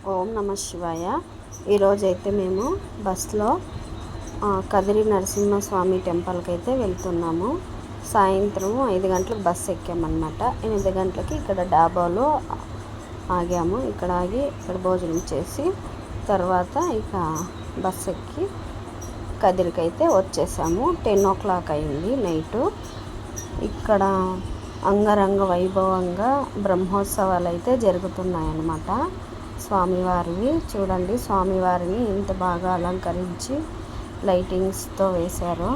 ఓం నమ శివాయ. ఈరోజైతే మేము బస్లో కదిరి నరసింహస్వామి టెంపుల్కి అయితే వెళ్తున్నాము. సాయంత్రం 5 గంటలకు బస్సు ఎక్కామన్నమాట. 8 గంటలకి ఇక్కడ డాబాలో ఆగాము. ఇక్కడ ఆగి ఇక్కడ భోజనం చేసి తర్వాత ఇక బస్సు ఎక్కి కదిరికి అయితే వచ్చేసాము. 10 o'clock అయింది నైటు. ఇక్కడ అంగరంగ వైభవంగా బ్రహ్మోత్సవాలు అయితే జరుగుతున్నాయన్నమాట. స్వామివారివి చూడండి, స్వామివారిని ఇంత బాగా అలంకరించి లైటింగ్స్తో వేశారో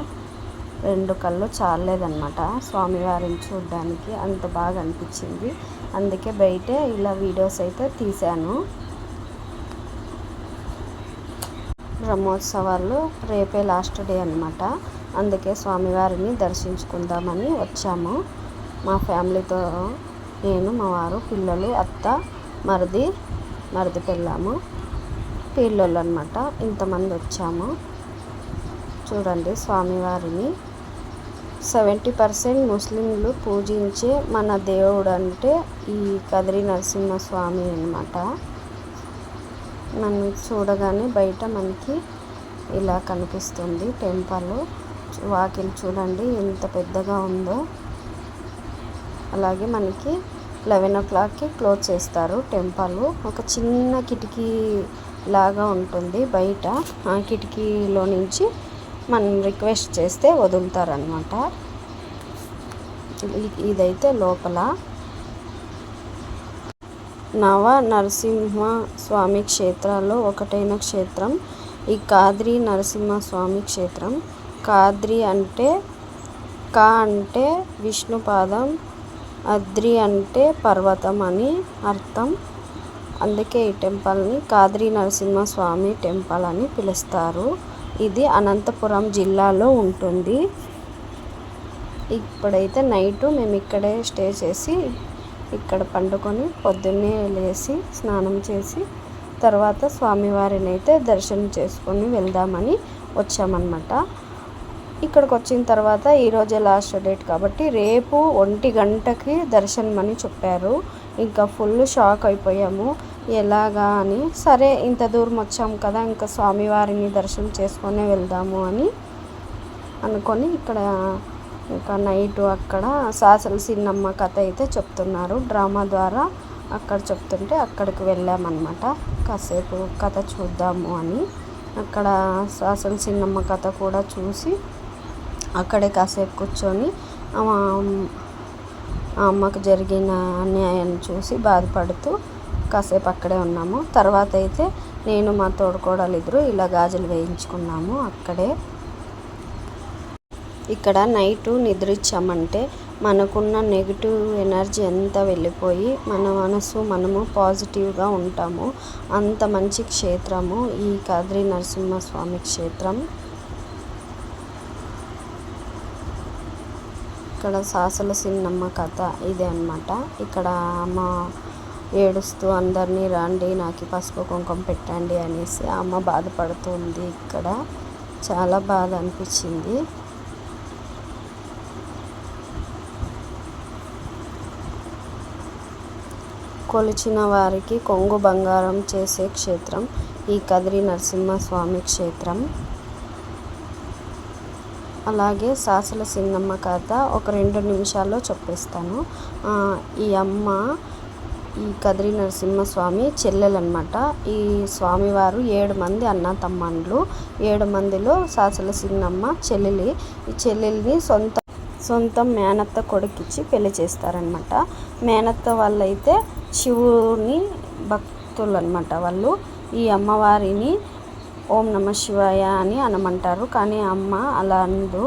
2 కళ్ళు చాలేదన్నమాట స్వామివారిని చూడడానికి, అంత బాగా అనిపించింది. అందుకే బయటే ఇలా వీడియోస్ అయితే తీశాను. బ్రహ్మోత్సవాలు రేపే లాస్ట్ డే అన్నమాట. అందుకే స్వామివారిని దర్శించుకుందామని వచ్చాము. మా ఫ్యామిలీతో నేను, మా వారు, పిల్లలు, అత్త, మరిది పెళ్ళాము, పిల్లలు అన్నమాట. ఇంతమంది వచ్చాము. చూడండి స్వామివారిని 70% ముస్లింలు పూజించే మన దేవుడు అంటే ఈ కదిరి నరసింహస్వామి అన్నమాట. నన్ను చూడగానే బయట మనకి ఇలా కనిపిస్తుంది టెంపుల్. వాకిలి చూడండి ఎంత పెద్దగా ఉందో. అలాగే మనకి 11 o'clockకి క్లోజ్ చేస్తారు టెంపుల్. ఒక చిన్న కిటికీ లాగా ఉంటుంది బయట. ఆ కిటికీలో నుంచి మనం రిక్వెస్ట్ చేస్తే వదులుతారనమాట. ఇదైతే లోపల నవ నరసింహ స్వామి క్షేత్రాల్లో ఒకటైన క్షేత్రం ఈ కాద్రి నరసింహస్వామి క్షేత్రం. కాద్రి అంటే అంటే విష్ణుపాదం, అద్రి అంటే పర్వతం అని అర్థం. అందుకే ఈ టెంపుల్ని కాద్రి నరసింహస్వామి టెంపుల్ అని పిలుస్తారు. ఇది అనంతపురం జిల్లాలో ఉంటుంది. ఇప్పుడైతే నైటు మేము ఇక్కడే స్టే చేసి ఇక్కడ పండుకొని పొద్దున్నే లేచి స్నానం చేసి తర్వాత స్వామివారిని అయితే దర్శనం చేసుకొని వెళ్దామని వచ్చామన్నమాట. ఇక్కడికి వచ్చిన తర్వాత ఈరోజే లాస్ట్ డేట్ కాబట్టి రేపు 1 గంటకి దర్శనం అని చెప్పారు. ఇంకా ఫుల్ షాక్ అయిపోయాము ఎలాగా అని. సరే ఇంత దూరం వచ్చాము కదా, ఇంకా స్వామివారిని దర్శనం చేసుకొని వెళ్దాము అని అనుకొని ఇక్కడ ఇంకా నైటు అక్కడ సాసల సిన్నమ్మ కథ అయితే చెప్తున్నారు డ్రామా ద్వారా. అక్కడ చెప్తుంటే అక్కడికి వెళ్ళామన్నమాట. కాసేపు కథ చూద్దాము అని అక్కడ సాసల సిన్నమ్మ కథ కూడా చూసి అక్కడే కాసేపు కూర్చొని అమ్మకు జరిగిన అన్యాయాన్ని చూసి బాధపడుతూ కాసేపు అక్కడే ఉన్నాము. తర్వాత అయితే నేను మా తోడుకోడలు ఇద్దరు ఇలా గాజులు వేయించుకున్నాము అక్కడే. ఇక్కడ నైటు నిద్రించామంటే మనకున్న నెగిటివ్ ఎనర్జీ అంతా వెళ్ళిపోయి మన మనము పాజిటివ్గా ఉంటాము. అంత మంచి క్షేత్రము ఈ కదిరి నరసింహస్వామి క్షేత్రం. ఇక్కడ సాసల సిన్నమ్మ కథ ఇదే అన్నమాట. ఇక్కడ అమ్మ ఏడుస్తూ అందరినీ రండి నాకు పసుపు కుంకుమ పెట్టండి అనేసి అమ్మ బాధపడుతుంది. ఇక్కడ చాలా బాధ అనిపించింది. కొలిచిన వారికి కొంగు బంగారం చేసే క్షేత్రం ఈ కదిరి నరసింహస్వామి క్షేత్రం. అలాగే సాసల సిన్నమ్మ కథ ఒక 2 నిమిషాల్లో చెప్పేస్తాను. ఈ అమ్మ ఈ కదిరి నరసింహస్వామి చెల్లెలన్నమాట. ఈ స్వామివారు 7 మంది అన్న తమ్ముళ్ళు. 7 మందిలో సాసల సిన్నమ్మ చెల్లెలి. ఈ చెల్లెల్ని సొంత మేనత్త కొడుకిచ్చి పెళ్లి చేస్తారనమాట. మేనత్త వాళ్ళైతే శివుని భక్తులు అనమాట. వాళ్ళు ఈ అమ్మవారిని ఓం నమ శివాయ అని అనమంటారు. కానీ అమ్మ అలా అందు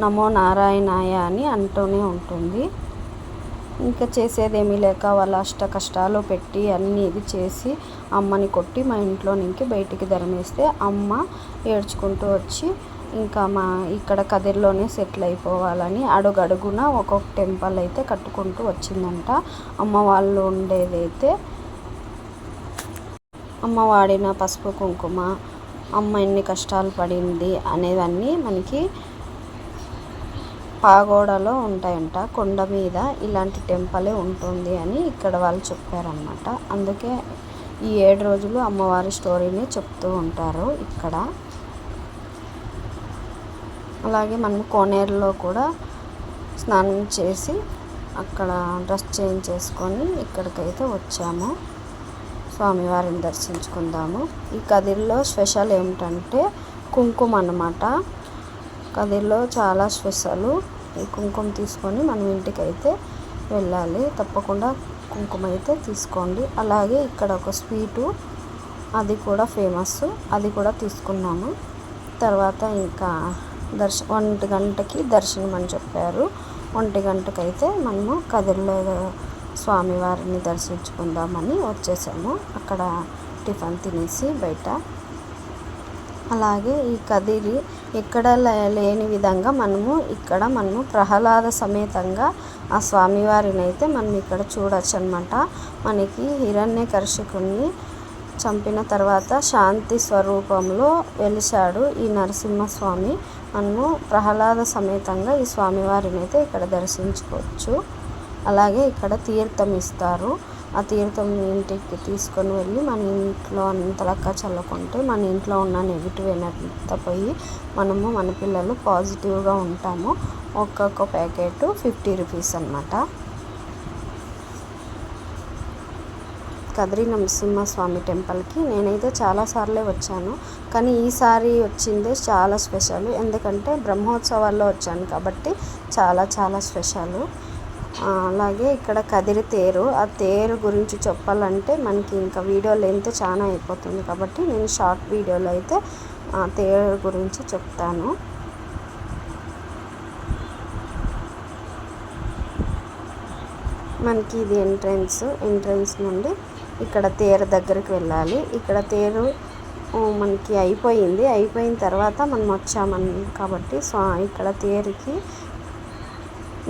నమో నారాయణాయ అని అంటూనే ఉంటుంది. ఇంకా చేసేదేమీ లేక వాళ్ళ అష్ట కష్టాలు పెట్టి అన్నీ ఇది చేసి అమ్మని కొట్టి మా ఇంట్లో నుంచి బయటికి ధరమేస్తే అమ్మ ఏడ్చుకుంటూ వచ్చి ఇంకా మా ఇక్కడ కదిరిలోనే సెటిల్ అయిపోవాలని అడుగడుగున ఒక్కొక్క టెంపుల్ అయితే కట్టుకుంటూ వచ్చిందంట. అమ్మ వాళ్ళు ఉండేదైతే అమ్మ వాడిన పసుపు కుంకుమ, అమ్మ ఎన్ని కష్టాలు పడింది అనేవన్నీ మనకి పాగోడలో ఉంటాయంట. కొండ మీద ఇలాంటి టెంపులే ఉంటుంది అని ఇక్కడ వాళ్ళు చెప్పారనమాట. అందుకే ఈ 7 రోజులు అమ్మవారి స్టోరీని చెప్తూ ఉంటారు ఇక్కడ. అలాగే మనం కోనేరులో కూడా స్నానం చేసి అక్కడ డ్రెస్ చేంజ్ చేసుకొని ఇక్కడికైతే వచ్చాము. స్వామివారిని దర్శించుకుందాము. ఈ కదిరిలో స్పెషల్ ఏమిటంటే కుంకుమ అన్నమాట. కదిరిలో చాలా స్పెషల్. ఈ కుంకుమ తీసుకొని మనం ఇంటికైతే వెళ్ళాలి. తప్పకుండా కుంకుమ అయితే తీసుకోండి. అలాగే ఇక్కడ ఒక స్వీటు, అది కూడా ఫేమస్, అది కూడా తీసుకున్నాము. తర్వాత ఇంకా 1 గంటకి దర్శనం అని చెప్పారు. 1 గంటకైతే మనము కదిరిలో స్వామివారిని దర్శించుకుందామని వచ్చేసాము. అక్కడ టిఫిన్ తినేసి బయట. అలాగే ఈ కదిరి ఎక్కడ లేని విధంగా మనము ప్రహ్లాద సమేతంగా ఆ స్వామివారిని అయితే మనం ఇక్కడ చూడొచ్చు అనమాట. మనకి హిరణ్యకశిపుని చంపిన తర్వాత శాంతి స్వరూపంలో వెలిశాడు ఈ నరసింహస్వామి. మనము ప్రహ్లాద సమేతంగా ఈ స్వామివారిని అయితే ఇక్కడ దర్శించుకోవచ్చు. అలాగే ఇక్కడ తీర్థం ఇస్తారు. ఆ తీర్థం ఇంటికి తీసుకొని వెళ్ళి మన ఇంట్లో అంతలక్క చల్లుకుంటే మన ఇంట్లో ఉన్న నెగిటివ్ ఎనర్జీ పోయి మనము మన పిల్లలు పాజిటివ్గా ఉంటాము. ఒక్కొక్క ప్యాకెట్ 50 రూపీస్ అన్నమాట. కదిరి నరసింహస్వామి టెంపుల్కి నేనైతే చాలాసార్లే వచ్చాను, కానీ ఈసారి వచ్చిందే చాలా స్పెషల్. ఎందుకంటే బ్రహ్మోత్సవాల్లో వచ్చాను కాబట్టి చాలా చాలా స్పెషల్. అలాగే ఇక్కడ కదిరి తేరు, ఆ తేరు గురించి చెప్పాలంటే మనకి ఇంకా వీడియో లెంత్ చాలా అయిపోతుంది కాబట్టి నేను షార్ట్ వీడియోలో అయితే ఆ తేరు గురించి చెప్తాను. మనకి ఇది ఎంట్రన్స్ నుండి ఇక్కడ తేరు దగ్గరికి వెళ్ళాలి. ఇక్కడ తేరు మనకి అయిపోయిన తర్వాత మనం వచ్చామని కాబట్టి ఇక్కడ తేరుకి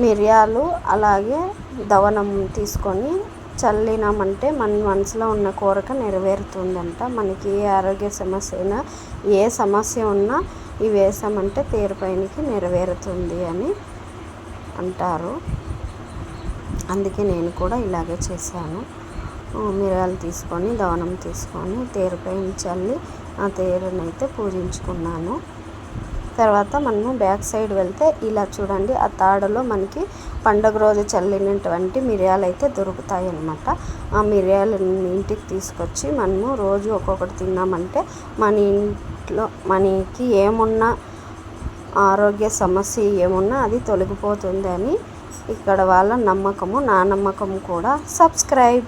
మిరియాలు అలాగే దవనం తీసుకొని చల్లినామంటే మన మనసులో ఉన్న కోరిక నెరవేరుతుందంట. మనకి ఏ ఆరోగ్య సమస్య అయినా ఏ సమస్య ఉన్నా ఇవి వేసామంటే తేరు పైనకి నెరవేరుతుంది అని అంటారు. అందుకే నేను కూడా ఇలాగే చేశాను. మిరియాలు తీసుకొని దవనం తీసుకొని తేరు పైన చల్లి ఆ తేరునైతే పూజించుకున్నాను. తర్వాత మనము బ్యాక్ సైడ్ వెళ్తే ఇలా చూడండి, ఆ తాడులో మనకి పండుగ రోజు చల్లినటువంటి మిరియాలు అయితే దొరుకుతాయి అన్నమాట. ఆ మిరియాలను ఇంటికి తీసుకొచ్చి మనము రోజు ఒక్కొక్కటి తిన్నామంటే మన ఇంట్లో మనకి ఏమున్నా ఆరోగ్య సమస్య ఏమున్నా అది తొలగిపోతుంది అని ఇక్కడ వాళ్ళ నమ్మకము, నా నమ్మకం కూడా. సబ్స్క్రైబ్.